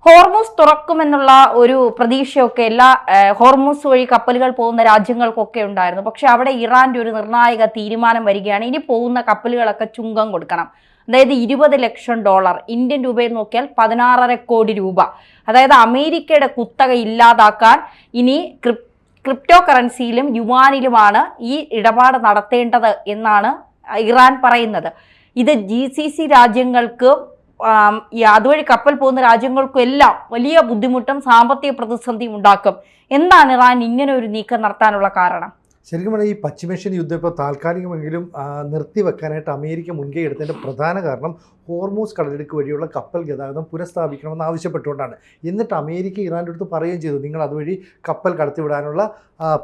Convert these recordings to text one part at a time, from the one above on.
Hormuz തുറക്കുമെന്നുള്ള ഒരു പ്രതീക്ഷയൊക്കെ എല്ലാ Hormuz വഴി കപ്പലുകൾ പോകുന്ന രാജ്യങ്ങൾക്കൊക്കെ ഉണ്ടായിരുന്നു. പക്ഷെ അവിടെ ഇറാന്റെ ഒരു നിർണായക തീരുമാനം വരികയാണ്. ഇനി പോകുന്ന കപ്പലുകളൊക്കെ ചുങ്കം കൊടുക്കണം. അതായത് $20 ലക്ഷം, ഇന്ത്യൻ രൂപയിൽ നോക്കിയാൽ 16.5 കോടി രൂപ. അതായത് അമേരിക്കയുടെ കുത്തക ഇല്ലാതാക്കാൻ ഇനി ക്രിപ്റ്റോ കറൻസിയിലും യുവാനിലുമാണ് ഈ ഇടപാട് നടത്തേണ്ടത് എന്നാണ് ഇറാൻ പറയുന്നത്. ഇത് GCC രാജ്യങ്ങൾക്ക് അതുവഴി കപ്പൽ പോകുന്ന രാജ്യങ്ങൾക്കും എല്ലാം വലിയ ബുദ്ധിമുട്ടും സാമ്പത്തിക പ്രതിസന്ധിയും ഉണ്ടാക്കും. എന്താണ് ഇറാൻ ഇങ്ങനെ ഒരു നീക്കം നടത്താനുള്ള കാരണം? ശരിക്കും പറഞ്ഞാൽ ഈ പശ്ചിമേഷ്യൻ യുദ്ധം ഇപ്പോൾ താൽക്കാലികമെങ്കിലും നിർത്തിവെക്കാനായിട്ട് അമേരിക്ക മുൻകൈ എടുത്തതിൻ്റെ പ്രധാന കാരണം ഹോർമൂസ് കടലിടുക്ക് വഴിയുള്ള കപ്പൽ ഗതാഗതം പുനഃസ്ഥാപിക്കണമെന്ന് ആവശ്യപ്പെട്ടുകൊണ്ടാണ്. എന്നിട്ട് അമേരിക്ക ഇറാൻ്റെ അടുത്ത് പറയുകയും ചെയ്തു, നിങ്ങൾ അതുവഴി കപ്പൽ കടത്തിവിടാനുള്ള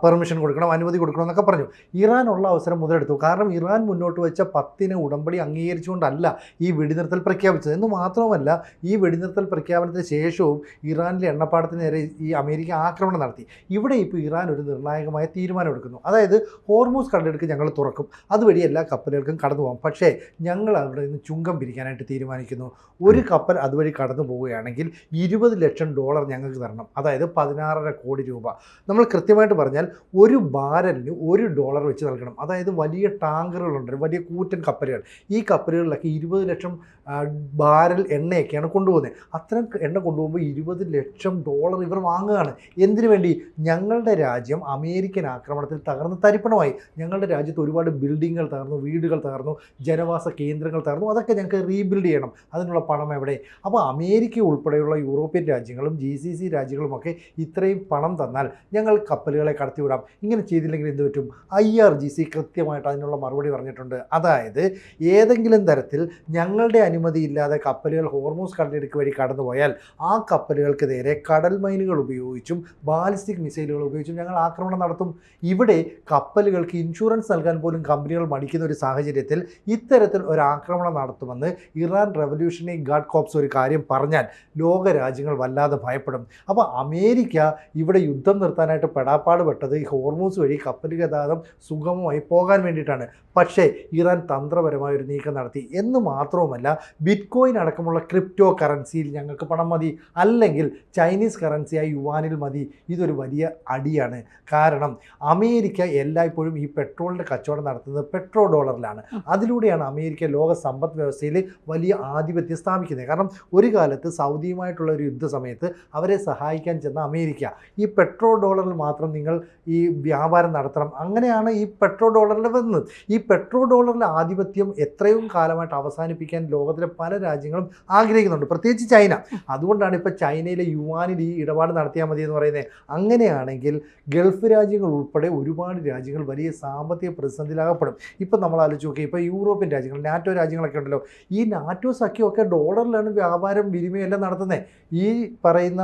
പെർമിഷൻ കൊടുക്കണം, അനുമതി കൊടുക്കണം എന്നൊക്കെ പറഞ്ഞു. ഇറാനുള്ള അവസരം മുതലെടുത്തു. കാരണം ഇറാൻ മുന്നോട്ട് വെച്ച 10 ഉടമ്പടി അംഗീകരിച്ചുകൊണ്ടല്ല ഈ വെടിനിർത്തൽ പ്രഖ്യാപിച്ചത്. എന്ന് മാത്രവുമല്ല, ഈ വെടിനിർത്തൽ പ്രഖ്യാപനത്തിന് ശേഷവും ഇറാനിലെ എണ്ണപ്പാടത്തിന് നേരെ ഈ അമേരിക്ക ആക്രമണം നടത്തി. ഇവിടെ ഇപ്പോൾ ഇറാൻ ഒരു നിർണായകമായ തീരുമാനം എടുക്കുന്നു. അതായത് ഹോർമൂസ് കടലിടുക്ക് ഞങ്ങൾ തുറക്കും, അതുവഴി എല്ലാ കപ്പലുകൾക്കും കടന്നു പോകാം. പക്ഷേ ഞങ്ങൾ അവിടെ നിന്ന് ചുങ്കം പിരിക്കാനായിട്ട് തീരുമാനിക്കുന്നു. ഒരു കപ്പൽ അതുവഴി കടന്നു പോവുകയാണെങ്കിൽ $20 ലക്ഷം ഞങ്ങൾക്ക് തരണം. അതായത് 16.5 കോടി രൂപ. നമ്മൾ കൃത്യമായിട്ട് പറഞ്ഞാൽ ഒരു ബാരലിന് $1 വെച്ച് നൽകണം. അതായത് വലിയ ടാങ്കറുകളുണ്ട്, വലിയ കൂറ്റൻ കപ്പലുകൾ. ഈ കപ്പലുകളിലൊക്കെ 20 ലക്ഷം ബാരൽ എണ്ണയൊക്കെയാണ് കൊണ്ടുപോകുന്നത്. അത്തരം എണ്ണ കൊണ്ടുപോകുമ്പോൾ $20 ലക്ഷം ഇവർ വാങ്ങുകയാണ്. എന്തിനു വേണ്ടി? ഞങ്ങളുടെ രാജ്യം അമേരിക്കൻ ആക്രമണത്തിൽ തകർന്ന് തരിപ്പണമായി. ഞങ്ങളുടെ രാജ്യത്ത് ഒരുപാട് ബിൽഡിങ്ങുകൾ തകർന്നു, വീടുകൾ തകർന്നു, ജനവാസ കേന്ദ്രങ്ങൾ തകർന്നു. അതൊക്കെ ഞങ്ങൾക്ക് റീബിൽഡ് ചെയ്യണം. അതിനുള്ള പണം എവിടെ? അപ്പോൾ അമേരിക്ക ഉൾപ്പെടെയുള്ള യൂറോപ്യൻ രാജ്യങ്ങളും GCC രാജ്യങ്ങളുമൊക്കെ ഇത്രയും പണം തന്നാൽ ഞങ്ങൾ കപ്പലുകളെ കടത്തിവിടാം. ഇങ്ങനെ ചെയ്തില്ലെങ്കിൽ എന്ത് പറ്റും? IRGC കൃത്യമായിട്ട് അതിനുള്ള മറുപടി പറഞ്ഞിട്ടുണ്ട്. അതായത് ഏതെങ്കിലും തരത്തിൽ ഞങ്ങളുടെ അനുമതിയില്ലാതെ കപ്പലുകൾ ഹോർമൂസ് കടലിടുക്ക് വഴി കടന്നുപോയാൽ ആ കപ്പലുകൾക്ക് നേരെ കടൽ മൈനുകൾ ഉപയോഗിച്ചും ബാലിസ്റ്റിക് മിസൈലുകൾ ഉപയോഗിച്ചും ഞങ്ങൾ ആക്രമണം നടത്തും. ഇവിടെ കപ്പലുകൾക്ക് ഇൻഷുറൻസ് നൽകാൻ പോലും കമ്പനികൾ മടിക്കുന്ന ഒരു സാഹചര്യത്തിൽ ഇത്തരത്തിൽ ഒരു ആക്രമണം നടത്തുമെന്ന് ഇറാൻ റവല്യൂഷണറി ഗാർഡ് കോർപ്സ് ഒരു കാര്യം പറഞ്ഞാൽ ലോക രാജ്യങ്ങൾ വല്ലാതെ ഭയപ്പെടും. അപ്പോൾ അമേരിക്ക ഇവിടെ യുദ്ധം നിർത്താനായിട്ട് പെടാപ്പാട് പെട്ടത് ഈ ഹോർമൂസ് വഴി കപ്പൽ ഗതാഗതം സുഗമമായി പോകാൻ വേണ്ടിയിട്ടാണ്. പക്ഷേ ഇറാൻ തന്ത്രപരമായ ഒരു നീക്കം നടത്തി. എന്ന് മാത്രവുമല്ല, ബിറ്റ്കോയിൻ അടക്കമുള്ള ക്രിപ്റ്റോ കറൻസിയിൽ ഞങ്ങൾക്ക് പണം മതി, അല്ലെങ്കിൽ ചൈനീസ് കറൻസിയായ യുവാനിൽ മതി. ഇതൊരു വലിയ അടിയാണ്. കാരണം അമേരിക്ക എല്ലായ്പ്പോഴും ഈ പെട്രോളിൻ്റെ കച്ചവടം നടത്തുന്നത് പെട്രോ ഡോളറിലാണ്. അതിലൂടെയാണ് അമേരിക്ക ലോക സമ്പദ് വ്യവസ്ഥയിൽ വലിയ ആധിപത്യം സ്ഥാപിക്കുന്നത്. കാരണം ഒരു കാലത്ത് സൗദിയുമായിട്ടുള്ള ഒരു യുദ്ധ സമയത്ത് അവരെ സഹായിക്കാൻ ചെന്ന അമേരിക്ക ഈ പെട്രോ ഡോളറിൽ മാത്രം നിങ്ങൾ ഈ വ്യാപാരം നടത്തണം, അങ്ങനെയാണ് ഈ പെട്രോ ഡോളറിൽ വന്നത്. ഈ പെട്രോ ഡോളറിലെ ആധിപത്യം എത്രയും കാലമായിട്ട് അവസാനിപ്പിക്കാൻ ലോകത്തിലെ പല രാജ്യങ്ങളും ആഗ്രഹിക്കുന്നുണ്ട്, പ്രത്യേകിച്ച് ചൈന. അതുകൊണ്ടാണ് ഇപ്പോൾ ചൈനയിലെ യുവാനിൽ ഈ ഇടപാട് നടത്തിയാൽ മതി എന്ന് പറയുന്നത്. അങ്ങനെയാണെങ്കിൽ ഗൾഫ് രാജ്യങ്ങൾ ഉൾപ്പെടെ ഒരുപാട് രാജ്യങ്ങൾ വലിയ സാമ്പത്തിക പ്രതിസന്ധിയിലാകപ്പെടും. ഇപ്പം നമ്മൾ ആലോചിച്ച് നോക്കി, ഇപ്പോൾ യൂറോപ്യൻ രാജ്യങ്ങൾ, നാറ്റോ രാജ്യങ്ങളൊക്കെ ഉണ്ടല്ലോ, ഈ നാറ്റോ സഖ്യമൊക്കെ ഡോളറിലാണ് വ്യാപാരം വിനിമയം എല്ലാം നടത്തുന്നത്. ഈ പറയുന്ന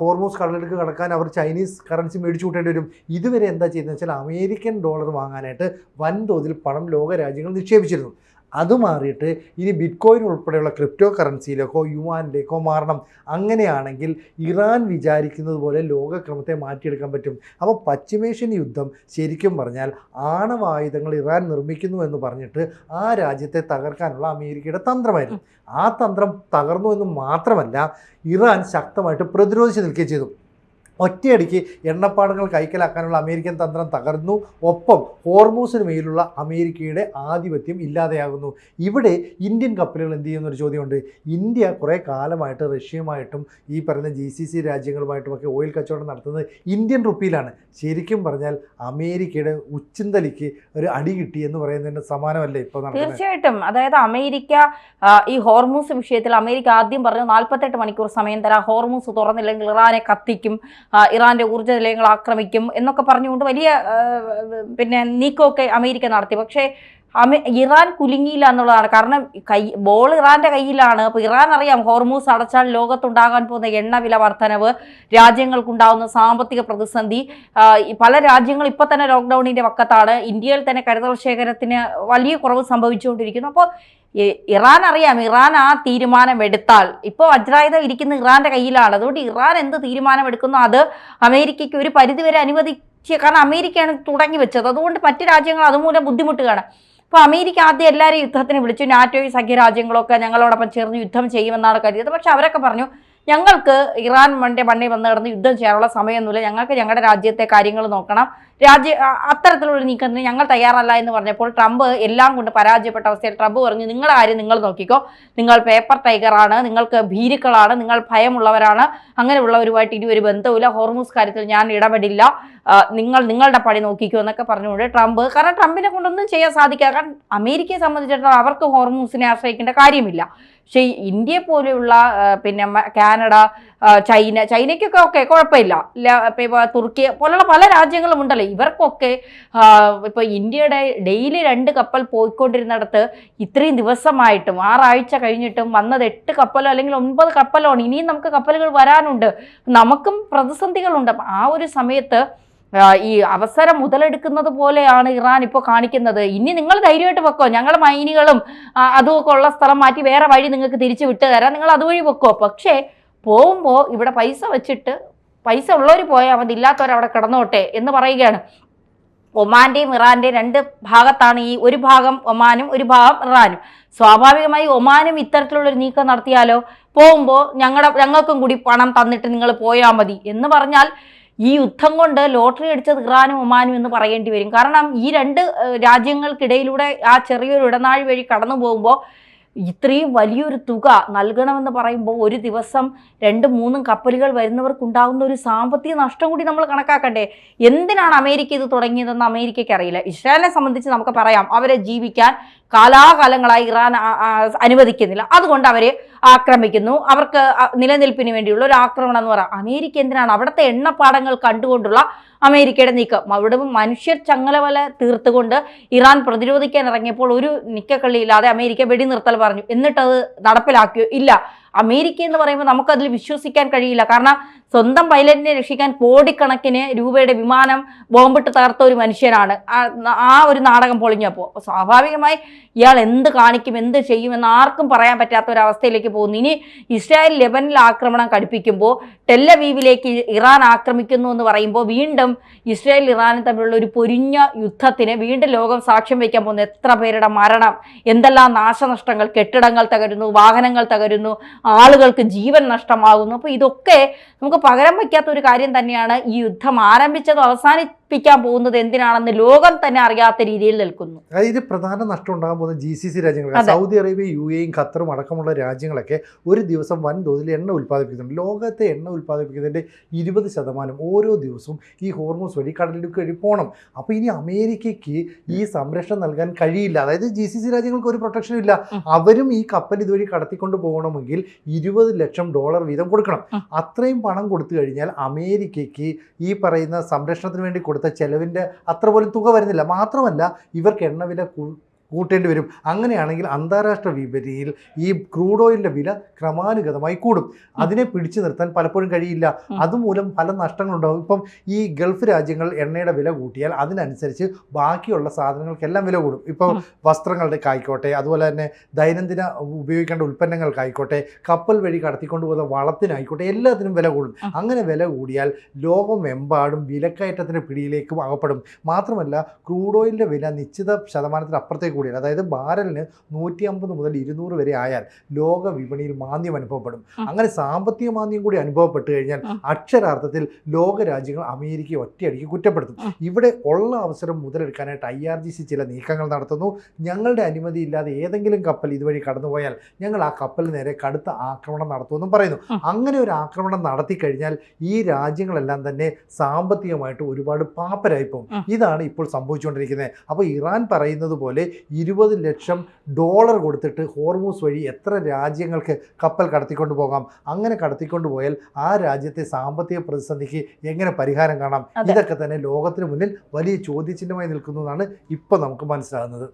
ഹോർമൂസ് കടലിടുക്ക് കടക്കാൻ അവർ ചൈനീസ് കറൻസി മേടിച്ചു കൂട്ടേണ്ടി വരും. ഇതുവരെ എന്താ ചെയ്യുന്നത് വെച്ചാൽ അമേരിക്കൻ ഡോളർ വാങ്ങാനായിട്ട് വൻതോതിൽ പണം ലോക രാജ്യങ്ങൾ നിക്ഷേപിച്ചിരുന്നു. അത് മാറിയിട്ട് ഇനി ബിറ്റ്കോയിൻ ഉൾപ്പെടെയുള്ള ക്രിപ്റ്റോ കറൻസിയിലേക്കോ യുവാനിലേക്കോ മാറണം. അങ്ങനെയാണെങ്കിൽ ഇറാൻ വിചാരിക്കുന്നത് പോലെ ലോകക്രമത്തെ മാറ്റിയെടുക്കാൻ പറ്റും. അപ്പോൾ പശ്ചിമേഷ്യൻ യുദ്ധം ശരിക്കും പറഞ്ഞാൽ ആണവായുധങ്ങൾ ഇറാൻ നിർമ്മിക്കുന്നു എന്ന് പറഞ്ഞിട്ട് ആ രാജ്യത്തെ തകർക്കാനുള്ള അമേരിക്കയുടെ തന്ത്രമായിരുന്നു. ആ തന്ത്രം തകർന്നു എന്ന് മാത്രമല്ല, ഇറാൻ ശക്തമായിട്ട് പ്രതിരോധിച്ച് നിൽക്കുകയും ചെയ്തു. ഒറ്റയടിക്ക് എണ്ണപ്പാടങ്ങൾ കൈക്കലാക്കാനുള്ള അമേരിക്കൻ തന്ത്രം തകർന്നു. ഒപ്പം ഹോർമൂസിന് മേലുള്ള അമേരിക്കയുടെ ആധിപത്യം ഇല്ലാതെയാകുന്നു. ഇവിടെ ഇന്ത്യൻ കപ്പലുകൾ എന്ത് ചെയ്യുന്നൊരു ചോദ്യമുണ്ട്. ഇന്ത്യ കുറേ കാലമായിട്ട് റഷ്യയുമായിട്ടും ഈ പറയുന്ന GCC രാജ്യങ്ങളുമായിട്ടുമൊക്കെ ഓയിൽ കച്ചവടം നടത്തുന്നത് ഇന്ത്യൻ റുപ്പിയിലാണ്. ശരിക്കും പറഞ്ഞാൽ അമേരിക്കയുടെ ഉച്ചിന്തലിക്ക് ഒരു അടി കിട്ടി എന്ന് പറയുന്നതിന് സമാനമല്ലേ ഇപ്പോൾ നടക്കുന്നത്? തീർച്ചയായിട്ടും. അതായത് അമേരിക്ക ഈ ഹോർമൂസ് വിഷയത്തിൽ അമേരിക്ക ആദ്യം പറഞ്ഞു 48 മണിക്കൂർ സമയം തരാം, ഹോർമൂസ് തുറന്നില്ലെങ്കിൽ ഇറാനെ കത്തിക്കും, ഇറാന്റെ ഊർജ്ജ നിലയങ്ങൾ ആക്രമിക്കും എന്നൊക്കെ പറഞ്ഞുകൊണ്ട് വലിയ നീക്കമൊക്കെ അമേരിക്ക നടത്തി. പക്ഷേ ഇറാൻ കുലുങ്ങിയില്ല എന്നുള്ളതാണ്. കാരണം ബോൾ ഇറാന്റെ കയ്യിലാണ്. അപ്പോൾ ഇറാൻ അറിയാം, ഹോർമൂസ് അടച്ചാൽ ലോകത്തുണ്ടാകാൻ പോകുന്ന എണ്ണവില വർധനവ്, രാജ്യങ്ങൾക്കുണ്ടാകുന്ന സാമ്പത്തിക പ്രതിസന്ധി. പല രാജ്യങ്ങളും ഇപ്പോൾ തന്നെ ലോക്ക്ഡൌണിന്റെ വക്കത്താണ്. ഇന്ത്യയിൽ തന്നെ കരുതൽ ശേഖരത്തിന് വലിയ കുറവ് സംഭവിച്ചുകൊണ്ടിരിക്കുന്നു. അപ്പോൾ ഇറാൻ അറിയാം, ഇറാൻ ആ തീരുമാനം എടുത്താൽ ഇപ്പോൾ വജ്രായുധം ഇരിക്കുന്ന ഇറാന്റെ കയ്യിലാണ്. അതുകൊണ്ട് ഇറാൻ എന്ത് തീരുമാനം എടുക്കുന്നു അത് അമേരിക്കയ്ക്ക് ഒരു പരിധിവരെ കാരണം അമേരിക്കയാണ് തുടങ്ങി വെച്ചത്. അതുകൊണ്ട് മറ്റ് രാജ്യങ്ങൾ അതുമൂലം ബുദ്ധിമുട്ടുകയാണ്. അപ്പോൾ അമേരിക്ക ആദ്യം എല്ലാവരും യുദ്ധത്തിന് വിളിച്ചു. നാറ്റോയും സഖ്യരാജ്യങ്ങളൊക്കെ ഞങ്ങളോടൊപ്പം ചേർന്ന് യുദ്ധം ചെയ്യുമെന്നാണ് കരുതിയത്. പക്ഷെ അവരൊക്കെ പറഞ്ഞു ഞങ്ങൾക്ക് ഇറാൻ മണ്ണിൽ വന്ന് കിടന്ന് യുദ്ധം ചെയ്യാനുള്ള സമയമൊന്നുമില്ല, ഞങ്ങൾക്ക് ഞങ്ങളുടെ രാജ്യത്തെ കാര്യങ്ങൾ നോക്കണം, അത്തരത്തിലുള്ള നീക്കത്തിന് ഞങ്ങൾ തയ്യാറല്ല എന്ന് പറഞ്ഞപ്പോൾ ട്രംപ് എല്ലാം കൊണ്ട് പരാജയപ്പെട്ട അവസ്ഥയിൽ ട്രംപ് പറഞ്ഞു, നിങ്ങളുടെ കാര്യം നിങ്ങൾ നോക്കിക്കോ, നിങ്ങൾ പേപ്പർ ടൈഗറാണ്, നിങ്ങൾക്ക് ഭീരുക്കളാണ്, നിങ്ങൾ ഭയമുള്ളവരാണ്, അങ്ങനെയുള്ളവരുമായിട്ട് ഇനി ഒരു ബന്ധവുമില്ല, ഹോർമൂസ് കാര്യത്തിൽ ഞാൻ ഇടപെടില്ല, നിങ്ങളുടെ പണി നോക്കിക്കോ എന്നൊക്കെ പറഞ്ഞുകൊണ്ട് ട്രംപ്, കാരണം ട്രംപിനെ കൊണ്ടൊന്നും ചെയ്യാൻ സാധിക്കാതെ, കാരണം അമേരിക്കയെ സംബന്ധിച്ചിടത്തോളം അവർക്ക് ഹോർമൂസിനെ ആശ്രയിക്കേണ്ട കാര്യമില്ല. പക്ഷേ ഇന്ത്യയെ പോലെയുള്ള പിന്നെ കാനഡ, ചൈനയ്ക്കൊക്കെ ഓക്കെ കുഴപ്പമില്ല, തുർക്കി പോലുള്ള പല രാജ്യങ്ങളും ഉണ്ടല്ലോ, ഇവർക്കൊക്കെ ഇപ്പോൾ ഇന്ത്യയുടെ ഡെയിലി 2 കപ്പൽ പോയിക്കൊണ്ടിരുന്നിടത്ത് ഇത്രയും ദിവസമായിട്ടും 6 ആഴ്ച കഴിഞ്ഞിട്ടും വന്നത് 8 കപ്പലോ അല്ലെങ്കിൽ 9 കപ്പലോ ആണ്. ഇനിയും നമുക്ക് കപ്പലുകൾ വരാനുണ്ട്, നമുക്കും പ്രതിസന്ധികളുണ്ട്. ആ ഒരു സമയത്ത് ഈ അവസരം മുതലെടുക്കുന്നത് പോലെയാണ് ഇറാൻ ഇപ്പോൾ കാണിക്കുന്നത്. ഇനി നിങ്ങൾ ധൈര്യമായിട്ട് വെക്കോ, ഞങ്ങൾ മൈനുകളും അതുമൊക്കെ ഉള്ള സ്ഥലം മാറ്റി വേറെ വഴി നിങ്ങൾക്ക് തിരിച്ചു വിട്ടു തരാം, നിങ്ങൾ അതുവഴി വെക്കോ, പക്ഷേ പോകുമ്പോൾ ഇവിടെ പൈസ വെച്ചിട്ട് പൈസ ഉള്ളവർ പോയാൽ മതി, ഇല്ലാത്തവർ അവിടെ കിടന്നോട്ടെ എന്ന് പറയുകയാണ്. ഒമാന്റെയും ഇറാന്റെയും 2 ഭാഗത്താണ്, ഈ ഒരു ഭാഗം ഒമാനും ഒരു ഭാഗം ഇറാനും. സ്വാഭാവികമായി ഒമാനും ഇത്തരത്തിലുള്ളൊരു നീക്കം നടത്തിയാലോ, പോകുമ്പോൾ ഞങ്ങൾക്കും കൂടി പണം തന്നിട്ട് നിങ്ങൾ പോയാൽ മതി എന്ന് പറഞ്ഞാൽ ഈ യുദ്ധം കൊണ്ട് ലോട്ടറി അടിച്ചത് ഇറാനും ഒമാനും എന്ന് പറയേണ്ടി വരും. കാരണം ഈ 2 രാജ്യങ്ങൾക്കിടയിലൂടെ ആ ചെറിയൊരു ഇടനാഴി വഴി കടന്നു പോകുമ്പോൾ ഇത്രയും വലിയൊരു തുക നൽകണമെന്ന് പറയുമ്പോൾ ഒരു ദിവസം 2-3 കപ്പലുകൾ വരുന്നവർക്കുണ്ടാകുന്ന ഒരു സാമ്പത്തിക നഷ്ടം കൂടി നമ്മൾ കണക്കാക്കണ്ടേ. എന്തിനാണ് അമേരിക്ക ഇത് തുടങ്ങിയതെന്ന് അമേരിക്കയ്ക്ക് അറിയില്ല. ഇസ്രായേലിനെ സംബന്ധിച്ച് നമുക്ക് പറയാം, അവരെ ജീവിക്കാൻ കാലാകാലങ്ങളായി ഇറാൻ അനുവദിക്കുന്നില്ല, അതുകൊണ്ട് അവർ ആക്രമിക്കുന്നു, അവർക്ക് നിലനിൽപ്പിന് വേണ്ടിയുള്ള ഒരു ആക്രമണം എന്ന് പറയാം. അമേരിക്ക എന്തിനാണ് അവിടുത്തെ എണ്ണപ്പാടങ്ങൾ കണ്ടുകൊണ്ടുള്ള അമേരിക്കയുടെ നീക്കം? അവിടെ മനുഷ്യർ ചങ്ങലവല തീർത്തുകൊണ്ട് ഇറാൻ പ്രതിരോധിക്കാൻ ഇറങ്ങിയപ്പോൾ ഒരു നിക്കക്കള്ളിയില്ലാതെ അമേരിക്ക വെടിനിർത്തൽ പറഞ്ഞു, എന്നിട്ടത് നടപ്പിലാക്കിയോ? ഇല്ല. അമേരിക്ക എന്ന് പറയുമ്പോൾ നമുക്കതിൽ വിശ്വസിക്കാൻ കഴിയില്ല. കാരണം സ്വന്തം പൈലറ്റിനെ രക്ഷിക്കാൻ കോടിക്കണക്കിന് രൂപയുടെ വിമാനം ബോംബിട്ട് തകർത്ത ഒരു മനുഷ്യനാണ് ആ ഒരു നാടകം പൊളിഞ്ഞപ്പോൾ. സ്വാഭാവികമായി ഇയാൾ എന്ത് കാണിക്കും, എന്ത് ചെയ്യുമെന്ന് ആർക്കും പറയാൻ പറ്റാത്ത ഒരവസ്ഥയിലേക്ക് പോകുന്നു. ഇനി ഇസ്രായേൽ ലെബനിൽ ആക്രമണം കടുപ്പിക്കുമ്പോൾ ടെല്ലവീവിലേക്ക് ഇറാൻ ആക്രമിക്കുന്നു എന്ന് പറയുമ്പോൾ വീണ്ടും ഇസ്രായേൽ ഇറാനും തമ്മിലുള്ള ഒരു പൊരിഞ്ഞ യുദ്ധത്തിന് വീണ്ടും ലോകം സാക്ഷ്യം വയ്ക്കാൻ പോകുന്നു. എത്ര പേരുടെ മരണം, എന്തെല്ലാം നാശനഷ്ടങ്ങൾ, കെട്ടിടങ്ങൾ തകരുന്നു, വാഹനങ്ങൾ തകരുന്നു, ആളുകൾക്ക് ജീവൻ നഷ്ടമാകുന്നു. അപ്പോൾ ഇതൊക്കെ നമുക്ക് പകരം വയ്ക്കാത്ത ഒരു കാര്യം തന്നെയാണ്. ഈ യുദ്ധം ആരംഭിച്ചത് അവസാനിപ്പിക്കാൻ പോകുന്നത് എന്തിനാണെന്ന് ലോകം തന്നെ അറിയാത്ത രീതിയിൽ നിൽക്കുന്നു. ഇത് പ്രധാന നഷ്ടം ഉണ്ടാകാൻ പോകുന്ന GCC രാജ്യങ്ങൾ, സൗദി അറേബ്യ, UAE, ഖത്തറും അടക്കമുള്ള രാജ്യങ്ങളൊക്കെ ഒരു ദിവസം വൻതോതിൽ എണ്ണ ഉൽപ്പാദിപ്പിക്കുന്നുണ്ട്. ലോകത്തെ എണ്ണ ഉൽപ്പാദിപ്പിക്കുന്നതിൻ്റെ 20% ഓരോ ദിവസവും ഈ ഹോർമൂസ് വഴി കടലിലേക്ക് വഴി പോകണം. അപ്പോൾ ഇനി അമേരിക്കയ്ക്ക് ഈ സംരക്ഷണം നൽകാൻ കഴിയില്ല. അതായത് GCC രാജ്യങ്ങൾക്ക് ഒരു പ്രൊട്ടക്ഷനും ഇല്ല. അവരും ഈ കപ്പൽ ഇതുവഴി കടത്തിക്കൊണ്ട് പോകണമെങ്കിൽ $20 ലക്ഷം വീതം കൊടുക്കണം. അത്രയും പണം കൊടുത്തു കഴിഞ്ഞാൽ അമേരിക്കയ്ക്ക് ഈ പറയുന്ന സംരക്ഷണത്തിന് വേണ്ടി കൊടുത്ത ചെലവിൻ്റെ അത്ര പോലും തുക വരുന്നില്ല. മാത്രമല്ല ഇവർക്ക് എണ്ണവില കൂട്ടേണ്ടി വരും. അങ്ങനെയാണെങ്കിൽ അന്താരാഷ്ട്ര വിപണിയിൽ ഈ ക്രൂഡ് ഓയിലിൻ്റെ വില ക്രമാനുഗതമായി കൂടും. അതിനെ പിടിച്ചു നിർത്താൻ പലപ്പോഴും കഴിയില്ല. അതുമൂലം പല നഷ്ടങ്ങളുണ്ടാകും. ഇപ്പം ഈ ഗൾഫ് രാജ്യങ്ങൾ എണ്ണയുടെ വില കൂട്ടിയാൽ അതിനനുസരിച്ച് ബാക്കിയുള്ള സാധനങ്ങൾക്കെല്ലാം വില കൂടും. ഇപ്പം വസ്ത്രങ്ങളുടെ ആയിക്കോട്ടെ, അതുപോലെ തന്നെ ദൈനംദിന ഉപയോഗിക്കേണ്ട ഉൽപ്പന്നങ്ങൾക്കായിക്കോട്ടെ, കപ്പൽ വഴി കടത്തിക്കൊണ്ടു പോകുന്ന വളത്തിനായിക്കോട്ടെ, എല്ലാത്തിനും വില കൂടും. അങ്ങനെ വില കൂടിയാൽ ലോകമെമ്പാടും വിലക്കയറ്റത്തിൻ്റെ പിടിയിലേക്കും അകപ്പെടും. മാത്രമല്ല ക്രൂഡ് ഓയിലിൻ്റെ വില നിശ്ചിത ശതമാനത്തിന് അപ്പുറത്തേക്ക് കൂടിയാണ്. അതായത് ബാരലിന് 150 മുതൽ 200 വരെ ആയാൽ ലോക വിപണിയിൽ മാന്ദ്യം അനുഭവപ്പെടും. അങ്ങനെ സാമ്പത്തിക മാന്ദ്യം കൂടി അനുഭവപ്പെട്ട് കഴിഞ്ഞാൽ അക്ഷരാർത്ഥത്തിൽ ലോക രാജ്യങ്ങൾ അമേരിക്കയെ ഒറ്റയടിക്ക് കുറ്റപ്പെടുത്തും. ഇവിടെ ഉള്ള അവസരം മുതലെടുക്കാനായിട്ട് IRGC ചില നീക്കങ്ങൾ നടത്തുന്നു. ഞങ്ങളുടെ അനുമതിയില്ലാതെ ഏതെങ്കിലും കപ്പൽ ഇതുവഴി കടന്നുപോയാൽ ഞങ്ങൾ ആ കപ്പലിന് നേരെ കടുത്ത ആക്രമണം നടത്തുമെന്നും പറയുന്നു. അങ്ങനെ ഒരു ആക്രമണം നടത്തി കഴിഞ്ഞാൽ ഈ രാജ്യങ്ങളെല്ലാം തന്നെ സാമ്പത്തികമായിട്ട് ഒരുപാട് പാപ്പരായിപ്പോകും. ഇതാണ് ഇപ്പോൾ സംഭവിച്ചുകൊണ്ടിരിക്കുന്നത്. അപ്പോൾ ഇറാൻ പറയുന്നത് പോലെ $20 ലക്ഷം കൊടുത്തിട്ട് ഹോർമൂസ് വഴി എത്ര രാജ്യങ്ങൾക്ക് കപ്പൽ കടത്തിക്കൊണ്ട് പോകാം? അങ്ങനെ കടത്തിക്കൊണ്ട് പോയാൽ ആ രാജ്യത്തെ സാമ്പത്തിക പ്രതിസന്ധിക്ക് എങ്ങനെ പരിഹാരം കാണാം? ഇതൊക്കെ തന്നെ ലോകത്തിന് മുന്നിൽ വലിയ ചോദ്യചിഹ്നമായി നിൽക്കുന്നതാണ് ഇപ്പോൾ നമുക്ക് മനസ്സിലാകുന്നത്.